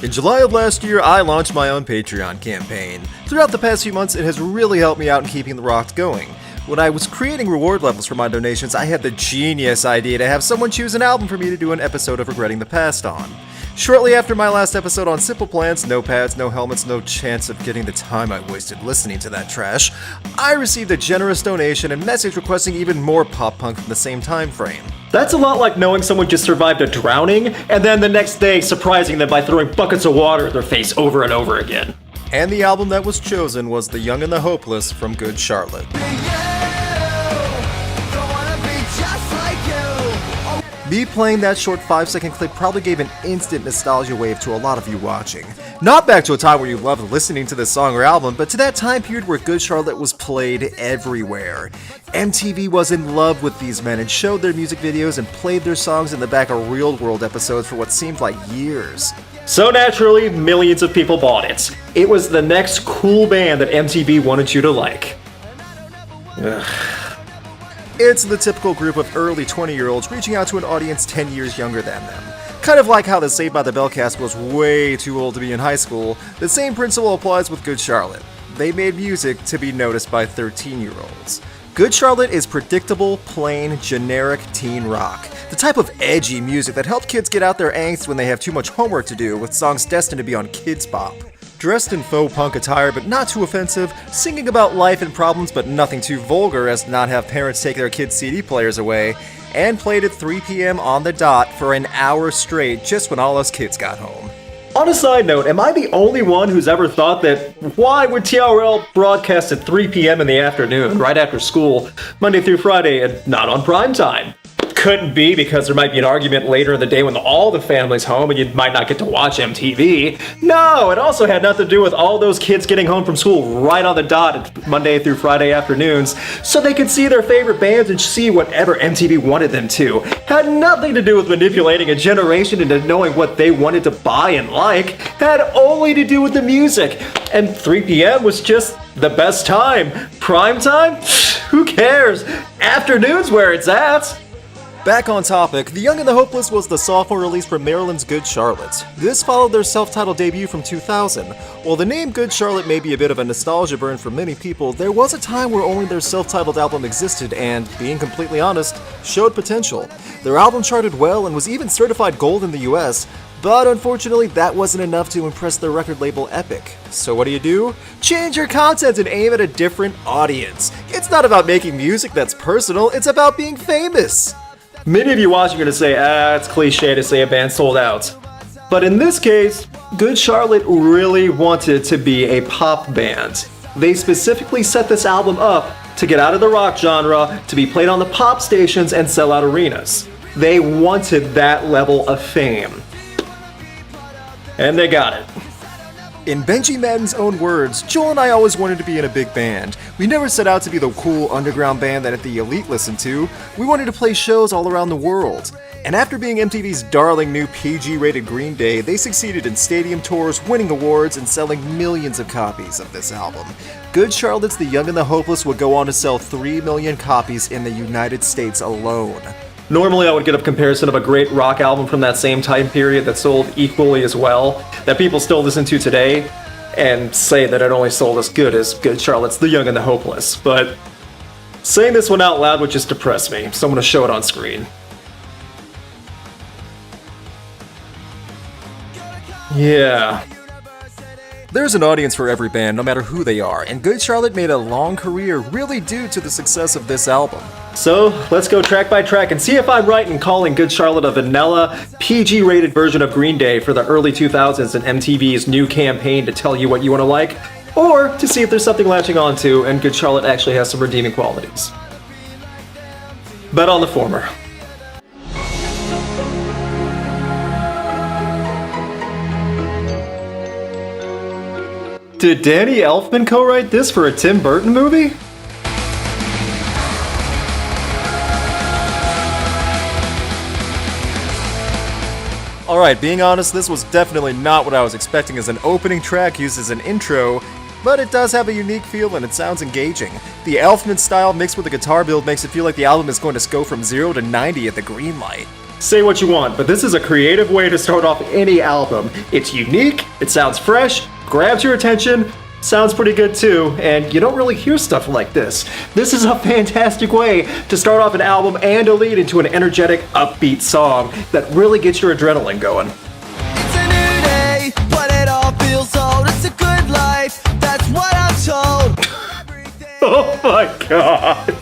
In July of last year, I launched my own Patreon campaign. Throughout the past few months, it has really helped me out in keeping the rocks going. When I was creating reward levels for my donations, I had the genius idea to have someone choose an album for me to do an episode of Regretting the Past on. Shortly after my last episode on Simple Plans, no pads, no helmets, no chance of getting the time I wasted listening to that trash, I received a generous donation and message requesting even more pop punk from the same time frame. That's a lot like knowing someone just survived a drowning, and then the next day surprising them by throwing buckets of water at their face over and over again. And the album that was chosen was The Young and the Hopeless from Good Charlotte. Me playing that short 5-second clip probably gave an instant nostalgia wave to a lot of you watching. Not back to a time where you loved listening to this song or album, but to that time period where Good Charlotte was played everywhere. MTV was in love with these men and showed their music videos and played their songs in the back of Real World episodes for what seemed like years. So naturally, millions of people bought it. It was the next cool band that MTV wanted you to like. Ugh. It's the typical group of early 20-year-olds reaching out to an audience 10 years younger than them. Kind of like how the Saved by the Bell cast was way too old to be in high school, the same principle applies with Good Charlotte. They made music to be noticed by 13-year-olds. Good Charlotte is predictable, plain, generic teen rock. The type of edgy music that helped kids get out their angst when they have too much homework to do, with songs destined to be on Kids Bop. Dressed in faux punk attire but not too offensive, singing about life and problems but nothing too vulgar as to not have parents take their kids' CD players away, and played at 3 p.m. on the dot for an hour straight just when all us kids got home. On a side note, am I the only one who's ever thought that why would TRL broadcast at 3 p.m. in the afternoon, right after school, Monday through Friday, and not on prime time? Couldn't be because there might be an argument later in the day when all the family's home and you might not get to watch MTV. No, it also had nothing to do with all those kids getting home from school right on the dot Monday through Friday afternoons so they could see their favorite bands and see whatever MTV wanted them to. Had nothing to do with manipulating a generation into knowing what they wanted to buy and like. Had only to do with the music. And 3 p.m. was just the best time. Prime time? Who cares? Afternoon's where it's at. Back on topic, The Young and the Hopeless was the sophomore release from Maryland's Good Charlotte. This followed their self-titled debut from 2000. While the name Good Charlotte may be a bit of a nostalgia burn for many people, there was a time where only their self-titled album existed and, being completely honest, showed potential. Their album charted well and was even certified gold in the US, but unfortunately that wasn't enough to impress their record label Epic. So what do? Change your content and aim at a different audience. It's not about making music that's personal, it's about being famous. Many of you watching are going to say, it's cliche to say a band sold out. But in this case, Good Charlotte really wanted to be a pop band. They specifically set this album up to get out of the rock genre, to be played on the pop stations and sell out arenas. They wanted that level of fame. And they got it. In Benji Madden's own words, Joel and I always wanted to be in a big band. We never set out to be the cool underground band that the elite listened to. We wanted to play shows all around the world. And after being MTV's darling new PG-rated Green Day, they succeeded in stadium tours, winning awards, and selling millions of copies of this album. Good Charlotte's The Young and the Hopeless would go on to sell 3 million copies in the United States alone. Normally I would get a comparison of a great rock album from that same time period that sold equally as well, that people still listen to today, and say that it only sold as good as Good Charlotte's The Young and the Hopeless. But saying this one out loud would just depress me, so I'm going to show it on screen. Yeah. There's an audience for every band, no matter who they are, and Good Charlotte made a long career really due to the success of this album. So, let's go track by track and see if I'm right in calling Good Charlotte a vanilla, PG-rated version of Green Day for the early 2000s and MTV's new campaign to tell you what you want to like, or to see if there's something latching onto and Good Charlotte actually has some redeeming qualities. Bet on the former. Did Danny Elfman co-write this for a Tim Burton movie? Alright, being honest, this was definitely not what I was expecting as an opening track used as an intro, but it does have a unique feel and it sounds engaging. The Elfman style mixed with the guitar build makes it feel like the album is going to go from 0 to 90 at the green light. Say what you want, but this is a creative way to start off any album. It's unique, it sounds fresh, grabs your attention, sounds pretty good too, and you don't really hear stuff like this. This is a fantastic way to start off an album and a lead into an energetic, upbeat song that really gets your adrenaline going. It's a new day, but it all feels old. It's a good life, that's what I'm told. Oh my god.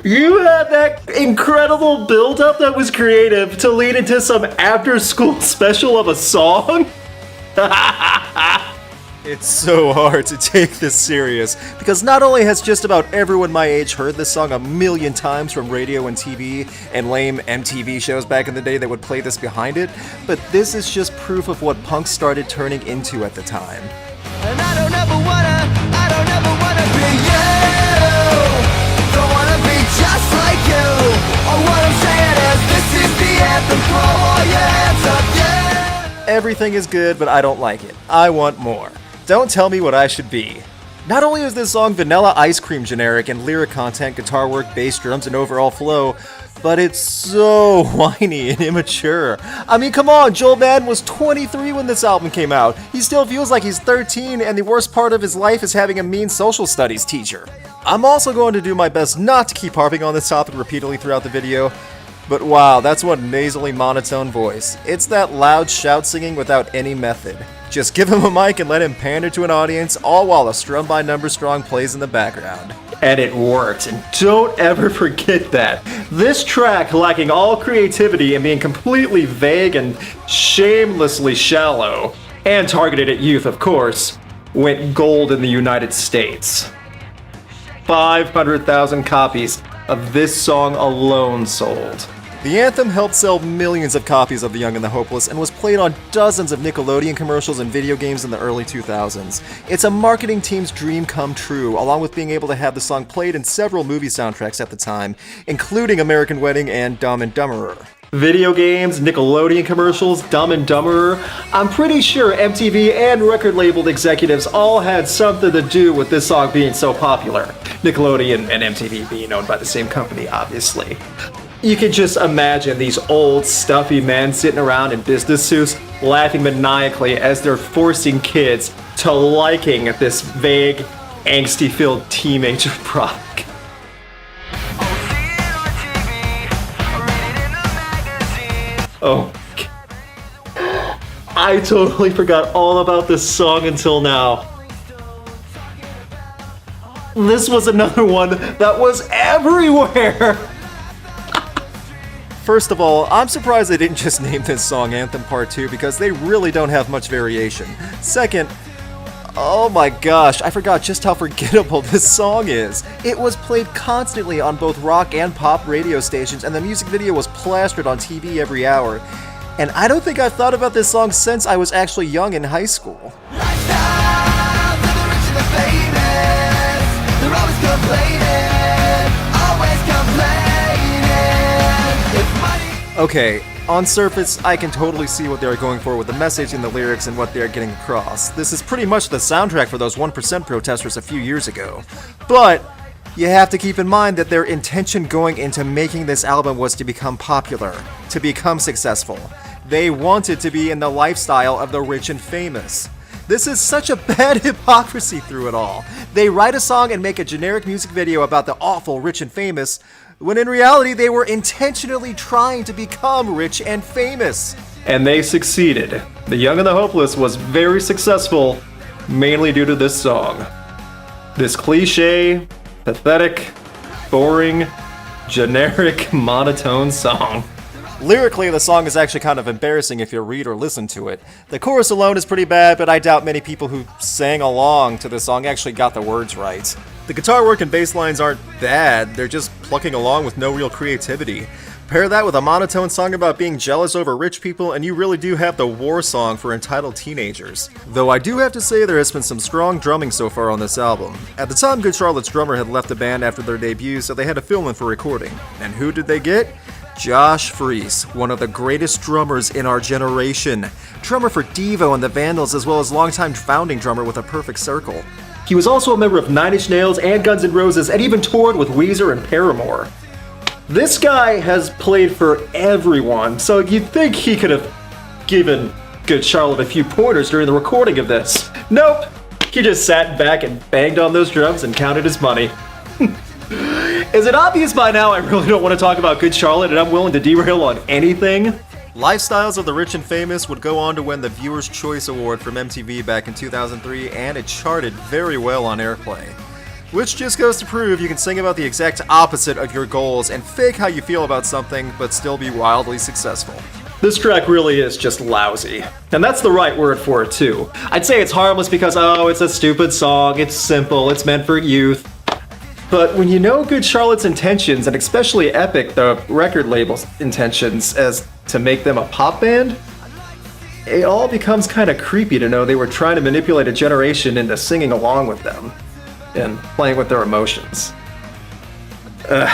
You had that incredible build-up that was creative to lead into some after-school special of a song? It's so hard to take this serious, because not only has just about everyone my age heard this song a million times from radio and TV and lame MTV shows back in the day that would play this behind it, but this is just proof of what punk started turning into at the time. And I don't ever wanna be you. Don't wanna be just like you. Or what I'm saying is, this is the anthem, throw all your hands up, yeah. Everything is good, but I don't like it. I want more. Don't tell me what I should be. Not only is this song vanilla ice cream generic in lyric content, guitar work, bass drums, and overall flow, but it's so whiny and immature. I mean, come on, Joel Madden was 23 when this album came out. He still feels like he's 13, and the worst part of his life is having a mean social studies teacher. I'm also going to do my best not to keep harping on this topic repeatedly throughout the video, but wow, that's one nasally monotone voice. It's that loud shout singing without any method. Just give him a mic and let him pander to an audience, all while a Strum by Number Strong plays in the background. And it worked, and don't ever forget that. This track, lacking all creativity and being completely vague and shamelessly shallow, and targeted at youth, of course, went gold in the United States. 500,000 copies of this song alone sold. The anthem helped sell millions of copies of The Young and the Hopeless and was played on dozens of Nickelodeon commercials and video games in the early 2000s. It's a marketing team's dream come true, along with being able to have the song played in several movie soundtracks at the time, including American Wedding and Dumb and Dumberer. Video games, Nickelodeon commercials, Dumb and Dumberer. I'm pretty sure MTV and record label executives all had something to do with this song being so popular. Nickelodeon and MTV being owned by the same company, obviously. You can just imagine these old, stuffy men sitting around in business suits laughing maniacally as they're forcing kids to liking this vague, angsty-filled teenager product. Oh, I totally forgot all about this song until now. This was another one that was everywhere! First of all, I'm surprised they didn't just name this song Anthem Part 2 because they really don't have much variation. Second, oh my gosh, I forgot just how forgettable this song is. It was played constantly on both rock and pop radio stations, and the music video was plastered on TV every hour. And I don't think I've thought about this song since I was actually young in high school. Lifestyle for the rich and the famous. They're always complaining, always complaining. If money... Okay, on surface, I can totally see what they're going for with the message and the lyrics and what they're getting across. This is pretty much the soundtrack for those 1% protesters a few years ago. But you have to keep in mind that their intention going into making this album was to become popular, to become successful. They wanted to be in the lifestyle of the rich and famous. This is such a bad hypocrisy through it all. They write a song and make a generic music video about the awful rich and famous, when in reality they were intentionally trying to become rich and famous. And they succeeded. The Young and the Hopeless was very successful, mainly due to this song. This cliche, pathetic, boring, generic, monotone song. Lyrically, the song is actually kind of embarrassing if you read or listen to it. The chorus alone is pretty bad, but I doubt many people who sang along to the song actually got the words right. The guitar work and bass lines aren't bad, they're just plucking along with no real creativity. Pair that with a monotone song about being jealous over rich people, and you really do have the war song for entitled teenagers. Though I do have to say there has been some strong drumming so far on this album. At the time, Good Charlotte's drummer had left the band after their debut, so they had to fill in for recording. And who did they get? Josh Freese, one of the greatest drummers in our generation. Drummer for Devo and the Vandals, as well as longtime founding drummer with A Perfect Circle. He was also a member of Nine Inch Nails and Guns N' Roses, and even toured with Weezer and Paramore. This guy has played for everyone, so you'd think he could have given Good Charlotte a few pointers during the recording of this. Nope! He just sat back and banged on those drums and counted his money. Is it obvious by now I really don't want to talk about Good Charlotte and I'm willing to derail on anything? Lifestyles of the Rich and Famous would go on to win the Viewer's Choice Award from MTV back in 2003, and it charted very well on airplay. Which just goes to prove you can sing about the exact opposite of your goals and fake how you feel about something, but still be wildly successful. This track really is just lousy. And that's the right word for it too. I'd say it's harmless because, oh, it's a stupid song, it's simple, it's meant for youth. But when you know Good Charlotte's intentions, and especially Epic, the record label's intentions, as to make them a pop band, it all becomes kind of creepy to know they were trying to manipulate a generation into singing along with them and playing with their emotions. Then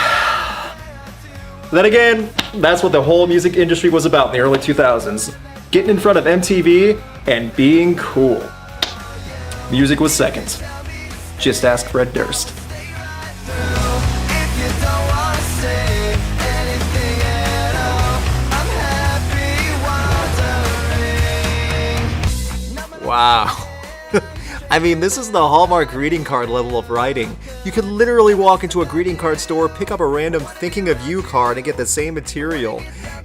again, that's what the whole music industry was about in the early 2000s. Getting in front of MTV and being cool. Music was second. Just ask Fred Durst. If you don't wanna say anything at all, I'm happy wandering. Wow. I mean, this is the Hallmark greeting card level of writing. You could literally walk into a greeting card store, pick up a random Thinking of You card, and get the same material.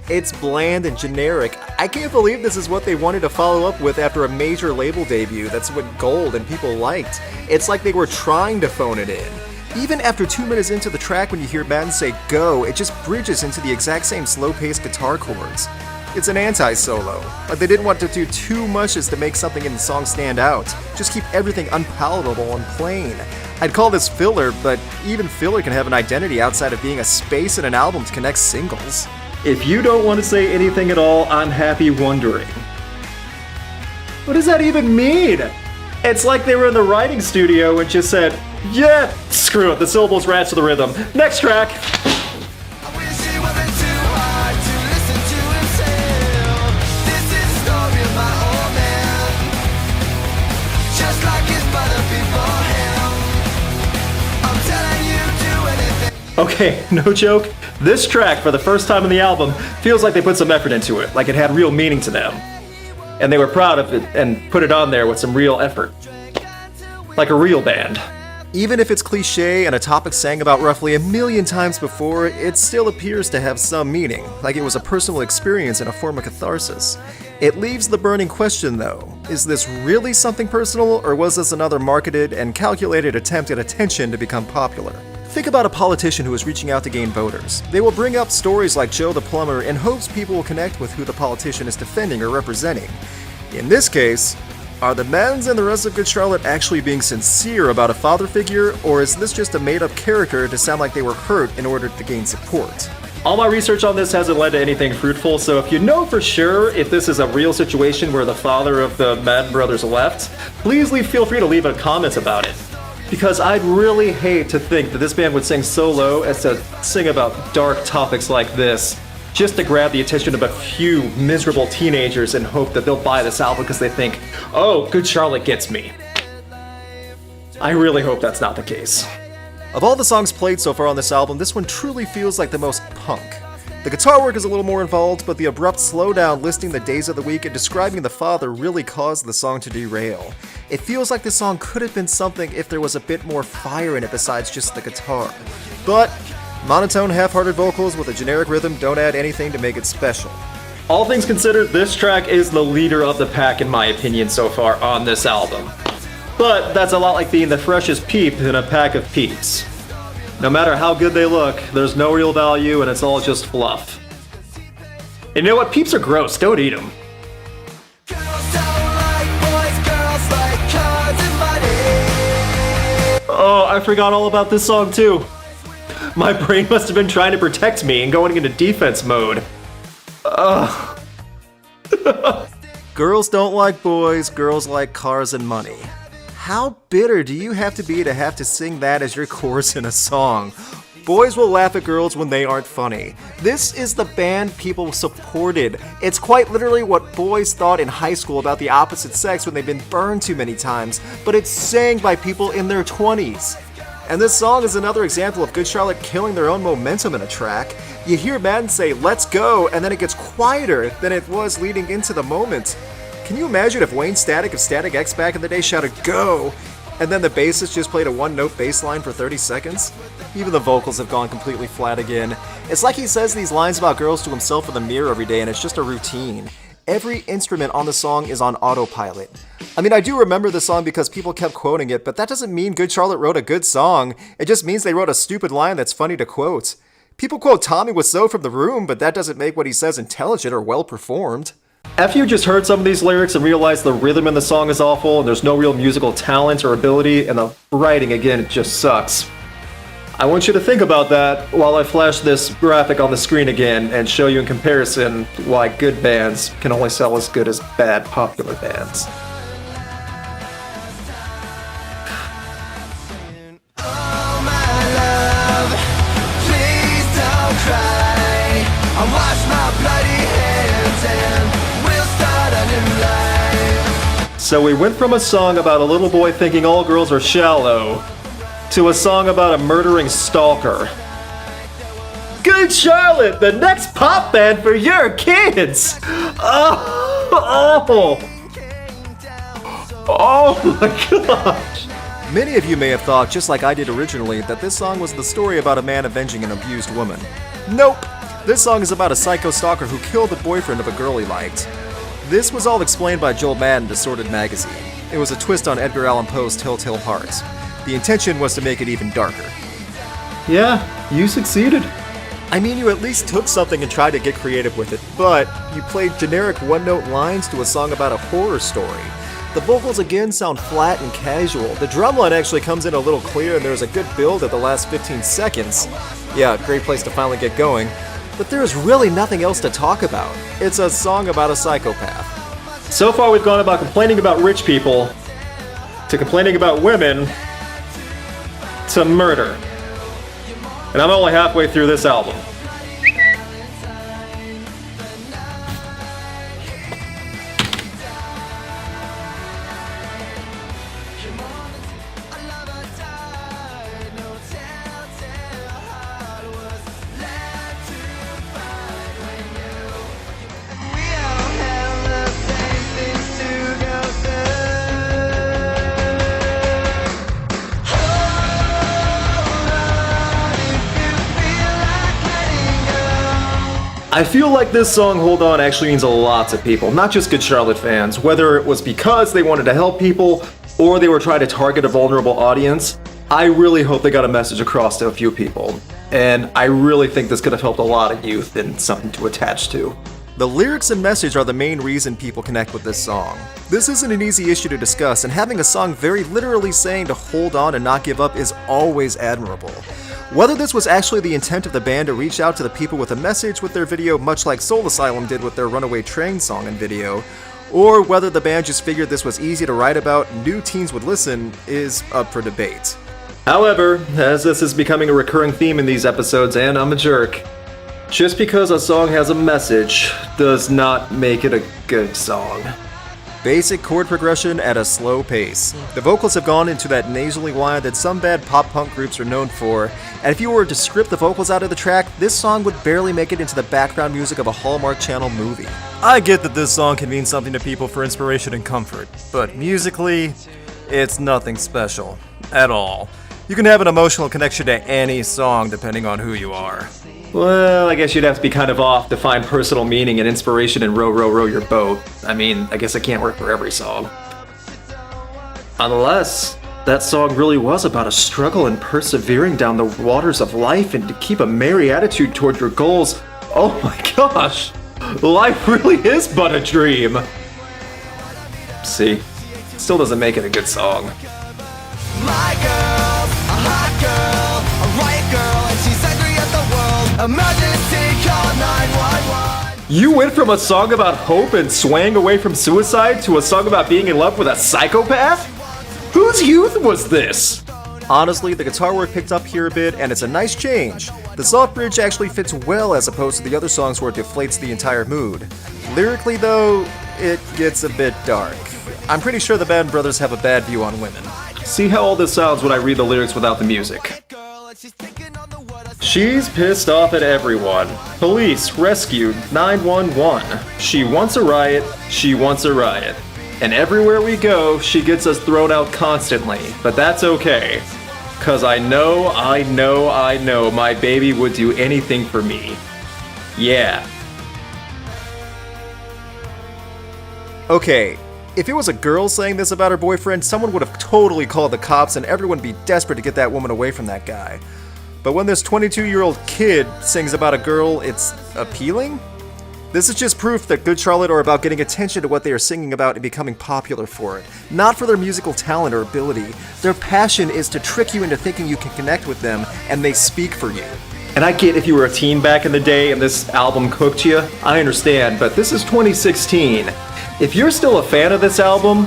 It's bland and generic. I can't believe this is what they wanted to follow up with after a major label debut that's went gold and people liked. It's like they were trying to phone it in. Even after 2 minutes into the track, when you hear Madden say go, it just bridges into the exact same slow-paced guitar chords. It's an anti-solo. Like they didn't want to do too much as to make something in the song stand out. Just keep everything unpalatable and plain. I'd call this filler, but even filler can have an identity outside of being a space in an album to connect singles. If you don't want to say anything at all, I'm happy wondering. What does that even mean? It's like they were in the writing studio and just said, yeah, screw it, the syllables match to the rhythm. Next track. I wish it wasn't too hard to listen to him tell. This is the story of my old man, just like his brother before him. I'm telling you, do anything. Okay, no joke. This track, for the first time in the album, feels like they put some effort into it, like it had real meaning to them. And they were proud of it and put it on there with some real effort. Like a real band. Even if it's cliche and a topic sang about roughly 1 million times before, it still appears to have some meaning, like it was a personal experience and a form of catharsis. It leaves the burning question though, is this really something personal, or was this another marketed and calculated attempt at attention to become popular? Think about a politician who is reaching out to gain voters. They will bring up stories like Joe the Plumber in hopes people will connect with who the politician is defending or representing. In this case, are the Maddens and the rest of Good Charlotte actually being sincere about a father figure, or is this just a made-up character to sound like they were hurt in order to gain support? All my research on this hasn't led to anything fruitful, so if you know for sure if this is a real situation where the father of the Madden brothers left, please feel free to leave a comment about it. Because I'd really hate to think that this band would sing so low as to sing about dark topics like this, just to grab the attention of a few miserable teenagers and hope that they'll buy this album because they think, oh, Good Charlotte gets me. I really hope that's not the case. Of all the songs played so far on this album, this one truly feels like the most punk. The guitar work is a little more involved, but the abrupt slowdown listing the days of the week and describing the father really caused the song to derail. It feels like this song could have been something if there was a bit more fire in it besides just the guitar. But monotone, half-hearted vocals with a generic rhythm don't add anything to make it special. All things considered, this track is the leader of the pack in my opinion so far on this album. But that's a lot like being the freshest peep in a pack of peeps. No matter how good they look, there's no real value and it's all just fluff. And you know what? Peeps are gross. Don't eat them. Girls don't like boys, girls like cars and money. Oh, I forgot all about this song too. My brain must have been trying to protect me and going into defense mode. Ugh. Girls don't like boys, girls like cars and money. How bitter do you have to sing that as your chorus in a song? Boys will laugh at girls when they aren't funny. This is the band people supported. It's quite literally what boys thought in high school about the opposite sex when they've been burned too many times, but it's sang by people in their 20s. And this song is another example of Good Charlotte killing their own momentum in a track. You hear Madden say, "Let's go," and then it gets quieter than it was leading into the moment. Can you imagine if Wayne Static of Static X back in the day shouted, "Go," and then the bassist just played a one-note bass line for 30 seconds? Even the vocals have gone completely flat again. It's like he says these lines about girls to himself in the mirror every day and it's just a routine. Every instrument on the song is on autopilot. I mean, I do remember the song because people kept quoting it, but that doesn't mean Good Charlotte wrote a good song. It just means they wrote a stupid line that's funny to quote. People quote Tommy Wiseau from The Room, but that doesn't make what he says intelligent or well performed. After you just heard some of these lyrics and realized the rhythm in the song is awful and there's no real musical talent or ability, and the writing, again, it just sucks. I want you to think about that while I flash this graphic on the screen again and show you in comparison why good bands can only sell as good as bad popular bands. Oh my love, please don't cry. I'll wash my bloody hands and we'll start a new life. So we went from a song about a little boy thinking all girls are shallow to a song about a murdering stalker. Good Charlotte, the next pop band for your kids! Oh my gosh! Many of you may have thought, just like I did originally, that this song was the story about a man avenging an abused woman. Nope! This song is about a psycho stalker who killed the boyfriend of a girl he liked. This was all explained by Joel Madden to Sorted Magazine. It was a twist on Edgar Allan Poe's Telltale Heart. The intention was to make it even darker. Yeah, you succeeded. I mean, you at least took something and tried to get creative with it, but you played generic one-note lines to a song about a horror story. The vocals again sound flat and casual. The drum line actually comes in a little clear and there's a good build at the last 15 seconds. Yeah, great place to finally get going. But there's really nothing else to talk about. It's a song about a psychopath. So far we've gone about complaining about rich people, to complaining about women, to murder. And I'm only halfway through this album. I feel like this song, Hold On, actually means a lot to people, not just Good Charlotte fans, whether it was because they wanted to help people or they were trying to target a vulnerable audience. I really hope they got a message across to a few people, and I really think this could have helped a lot of youth and something to attach to. The lyrics and message are the main reason people connect with this song. This isn't an easy issue to discuss, and having a song very literally saying to hold on and not give up is always admirable. Whether this was actually the intent of the band to reach out to the people with a message with their video, much like Soul Asylum did with their Runaway Train song and video, or whether the band just figured this was easy to write about and new teens would listen, is up for debate. However, as this is becoming a recurring theme in these episodes, and I'm a jerk, just because a song has a message does not make it a good song. Basic chord progression at a slow pace. The vocals have gone into that nasally whine that some bad pop-punk groups are known for, and if you were to strip the vocals out of the track, this song would barely make it into the background music of a Hallmark Channel movie. I get that this song can mean something to people for inspiration and comfort, but musically, it's nothing special. At all. You can have an emotional connection to any song depending on who you are. Well, I guess you'd have to be kind of off to find personal meaning and inspiration in Row, Row, Row Your Boat. I mean, I guess it can't work for every song. Unless that song really was about a struggle and persevering down the waters of life and to keep a merry attitude toward your goals. Oh my gosh! Life really is but a dream! See, still doesn't make it a good song. My girl, a hot girl, a right girl, and she's angry at the world. Emergency call 911. You went from a song about hope and swaying away from suicide to a song about being in love with a psychopath? Whose youth was this? Honestly, the guitar work picked up here a bit, and it's a nice change. The soft bridge actually fits well as opposed to the other songs where it deflates the entire mood. Lyrically, though, it gets a bit dark. I'm pretty sure the Band Brothers have a bad view on women. See how all this sounds when I read the lyrics without the music. She's pissed off at everyone. Police, rescue, 911. She wants a riot, she wants a riot. And everywhere we go, she gets us thrown out constantly. But that's okay. 'Cause I know my baby would do anything for me. Yeah. Okay, if it was a girl saying this about her boyfriend, someone would have totally called the cops and everyone would be desperate to get that woman away from that guy. But when this 22-year-old kid sings about a girl, it's appealing? This is just proof that Good Charlotte are about getting attention to what they are singing about and becoming popular for it. Not for their musical talent or ability. Their passion is to trick you into thinking you can connect with them, and they speak for you. And I get if you were a teen back in the day and this album cooked you, I understand, but this is 2016. If you're still a fan of this album,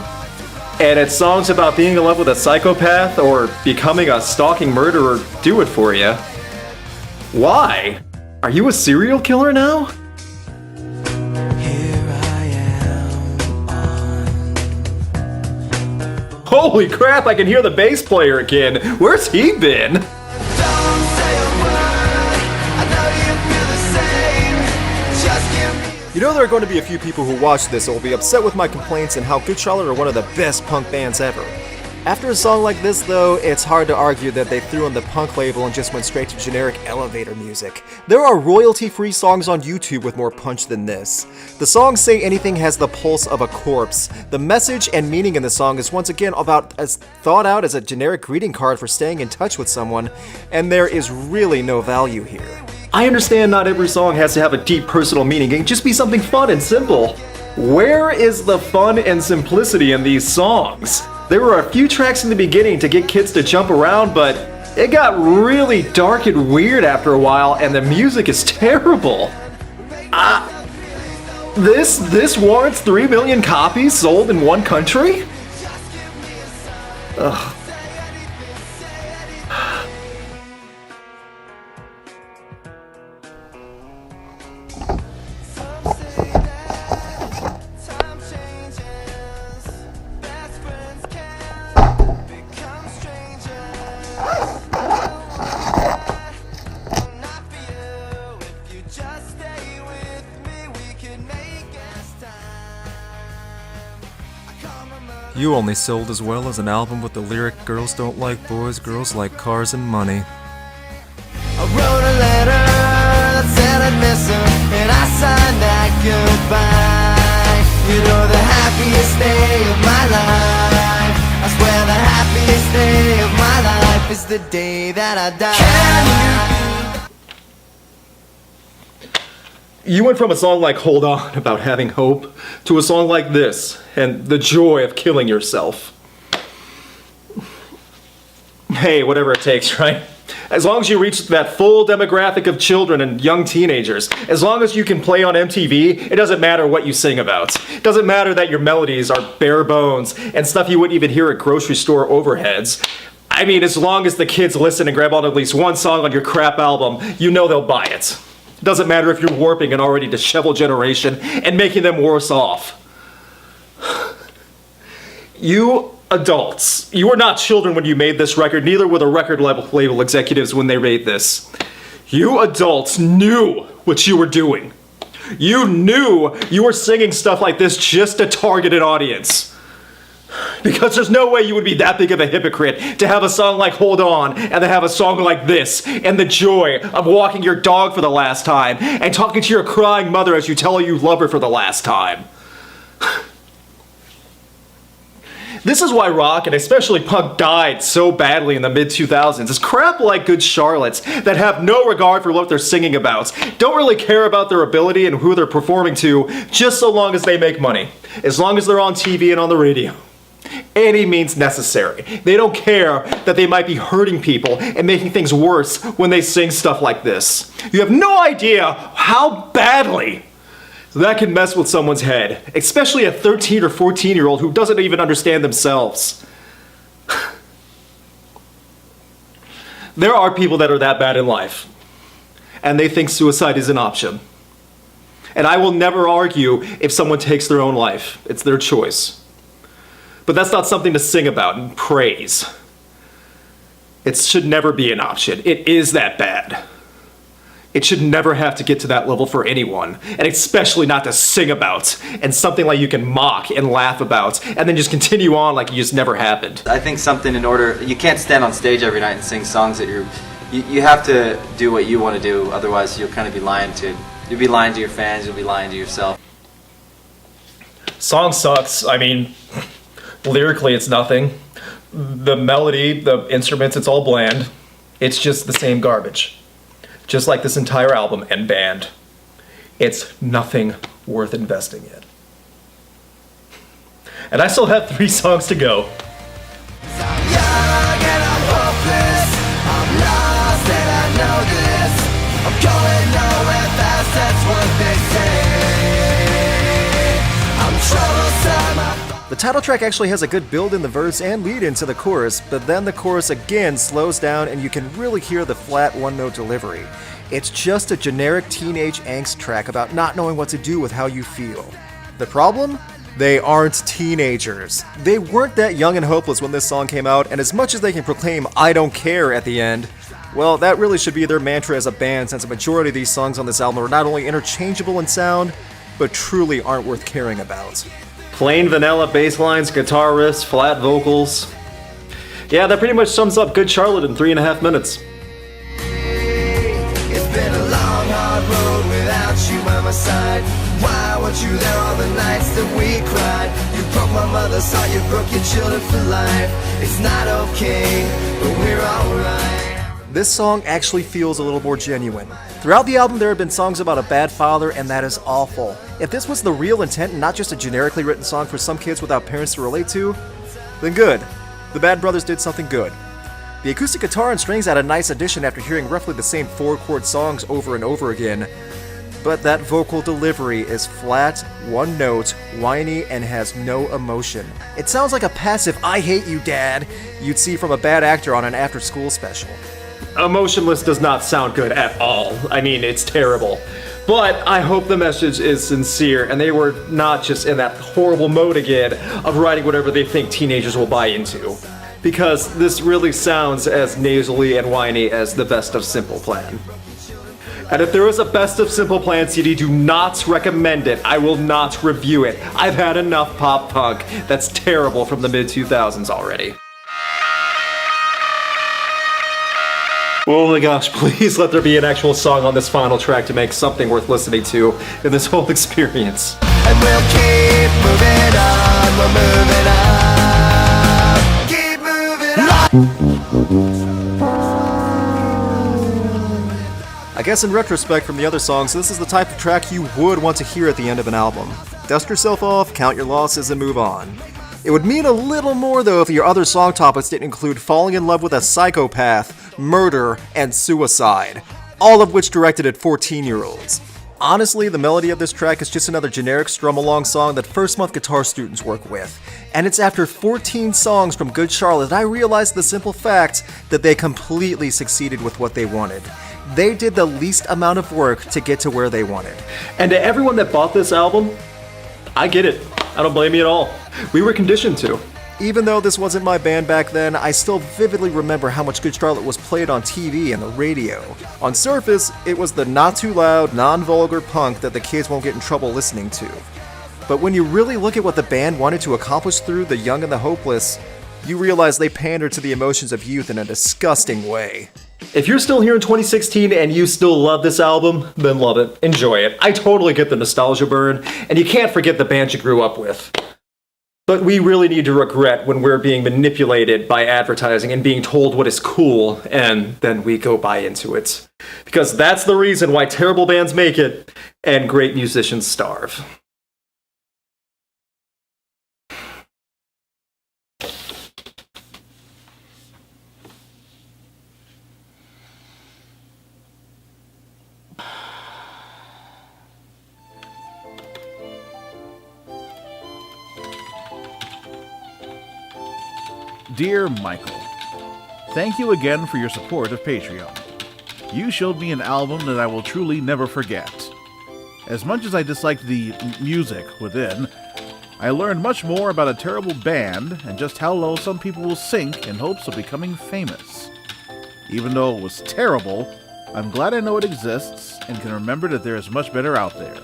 and it's songs about being in love with a psychopath or becoming a stalking murderer do it for you, why? Are you a serial killer now? Holy crap, I can hear the bass player again. Where's he been? You know there are going to be a few people who watch this who will be upset with my complaints and how Good Charlotte are one of the best punk bands ever. After a song like this, though, it's hard to argue that they threw in the punk label and just went straight to generic elevator music. There are royalty-free songs on YouTube with more punch than this. The song Say Anything has the pulse of a corpse. The message and meaning in the song is once again about as thought out as a generic greeting card for staying in touch with someone, and there is really no value here. I understand not every song has to have a deep personal meaning. It can just be something fun and simple. Where is the fun and simplicity in these songs? There were a few tracks in the beginning to get kids to jump around, but it got really dark and weird after a while, and the music is terrible. This warrants 3 million copies sold in one country? Ugh. You only sold as well as an album with the lyric, "Girls don't like boys, girls like cars and money." I wrote a letter that said I'd miss her, and I signed that goodbye. You know, the happiest day of my life, I swear the happiest day of my life is the day that I die. You went from a song like Hold On, about having hope, to a song like this, and the joy of killing yourself. Hey, whatever it takes, right? As long as you reach that full demographic of children and young teenagers, as long as you can play on MTV, it doesn't matter what you sing about. It doesn't matter that your melodies are bare bones and stuff you wouldn't even hear at grocery store overheads. I mean, as long as the kids listen and grab on at least one song on your crap album, you know they'll buy it. It doesn't matter if you're warping an already disheveled generation and making them worse off. You adults, you were not children when you made this record, neither were the record label executives when they made this. You adults knew what you were doing. You knew you were singing stuff like this just to target an audience. Because there's no way you would be that big of a hypocrite to have a song like Hold On and to have a song like this and the joy of walking your dog for the last time and talking to your crying mother as you tell her you love her for the last time. This is why rock, and especially punk, died so badly in the mid-2000s. It's crap like Good Charlotte's that have no regard for what they're singing about, don't really care about their ability and who they're performing to, just so long as they make money. As long as they're on TV and on the radio. Any means necessary. They don't care that they might be hurting people and making things worse when they sing stuff like this. You have no idea how badly that can mess with someone's head, especially a 13 or 14-year-old who doesn't even understand themselves. There are people that are that bad in life, and they think suicide is an option. And I will never argue if someone takes their own life. It's their choice. But that's not something to sing about and praise. It should never be an option. It is that bad. It should never have to get to that level for anyone, and especially not to sing about, and something like you can mock and laugh about, and then just continue on like it just never happened. I think something in order, you can't stand on stage every night and sing songs that you have to do what you want to do, otherwise you'll kind of be lying to your fans, you'll be lying to yourself. Song sucks. I mean, lyrically it's nothing. The melody, the instruments, it's all bland. It's just the same garbage. Just like this entire album and band. It's nothing worth investing in. And I still have 3 songs to go. I'm young and I'm hopeless. I'm lost and I know this. I'm going nowhere fast, that's what they say. I'm troublesome. The title track actually has a good build in the verse and lead into the chorus, but then the chorus again slows down and you can really hear the flat one-note delivery. It's just a generic teenage angst track about not knowing what to do with how you feel. The problem? They aren't teenagers. They weren't that young and hopeless when this song came out, and as much as they can proclaim "I don't care" at the end, well, that really should be their mantra as a band, since a majority of these songs on this album are not only interchangeable in sound, but truly aren't worth caring about. Plain vanilla bass lines, guitar riffs, flat vocals. Yeah, that pretty much sums up Good Charlotte in 3.5 minutes. It's been a long, hard road without you by my side. Why weren't you there all the nights that we cried? You broke my mother's heart, you broke your children for life. It's not okay, but we're alright. This song actually feels a little more genuine. Throughout the album, there have been songs about a bad father, and that is awful. If this was the real intent and not just a generically written song for some kids without parents to relate to, then good. The Band Brothers did something good. The acoustic guitar and strings add a nice addition after hearing roughly the same 4-chord songs over and over again. But that vocal delivery is flat, one note, whiny, and has no emotion. It sounds like a passive "I hate you, Dad" you'd see from a bad actor on an after-school special. Emotionless does not sound good at all. I mean, it's terrible. But I hope the message is sincere and they were not just in that horrible mode again of writing whatever they think teenagers will buy into. Because this really sounds as nasally and whiny as the Best of Simple Plan. And if there is a Best of Simple Plan CD, do not recommend it. I will not review it. I've had enough pop punk that's terrible from the mid-2000s already. Oh my gosh, please let there be an actual song on this final track to make something worth listening to in this whole experience. And we'll keep moving on, we're moving on. Keep moving on. I guess in retrospect from the other songs, this is the type of track you would want to hear at the end of an album. Dust yourself off, count your losses, and move on. It would mean a little more though if your other song topics didn't include falling in love with a psychopath, murder, and suicide, all of which directed at 14-year-olds. Honestly, the melody of this track is just another generic strum-along song that first-month guitar students work with. And it's after 14 songs from Good Charlotte that I realized the simple fact that they completely succeeded with what they wanted. They did the least amount of work to get to where they wanted. And to everyone that bought this album, I get it. I don't blame you at all. We were conditioned to. Even though this wasn't my band back then, I still vividly remember how much Good Charlotte was played on TV and the radio. On surface, it was the not too loud, non-vulgar punk that the kids won't get in trouble listening to. But when you really look at what the band wanted to accomplish through The Young and the Hopeless, you realize they pandered to the emotions of youth in a disgusting way. If you're still here in 2016 and you still love this album, then love it. Enjoy it. I totally get the nostalgia burn, and you can't forget the band you grew up with. But we really need to regret when we're being manipulated by advertising and being told what is cool, and then we go buy into it. Because that's the reason why terrible bands make it, and great musicians starve. Dear Michael, thank you again for your support of Patreon. You showed me an album that I will truly never forget. As much as I disliked the music within, I learned much more about a terrible band and just how low some people will sink in hopes of becoming famous. Even though it was terrible, I'm glad I know it exists and can remember that there is much better out there.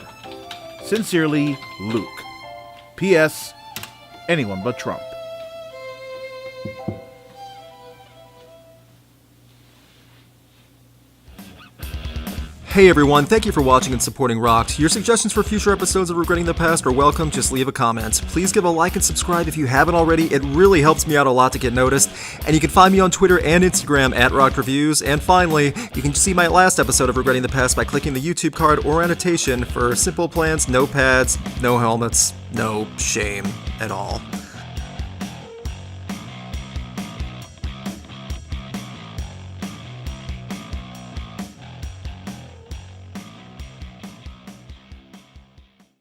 Sincerely, Luke. P.S. Anyone but Trump. Hey everyone, thank you for watching and supporting Rocked. Your suggestions for future episodes of Regretting the Past are welcome, just leave a comment. Please give a like and subscribe if you haven't already, it really helps me out a lot to get noticed. And you can find me on Twitter and Instagram at Rocked Reviews. And finally, you can see my last episode of Regretting the Past by clicking the YouTube card or annotation for simple plans, no pads, no helmets, no shame at all.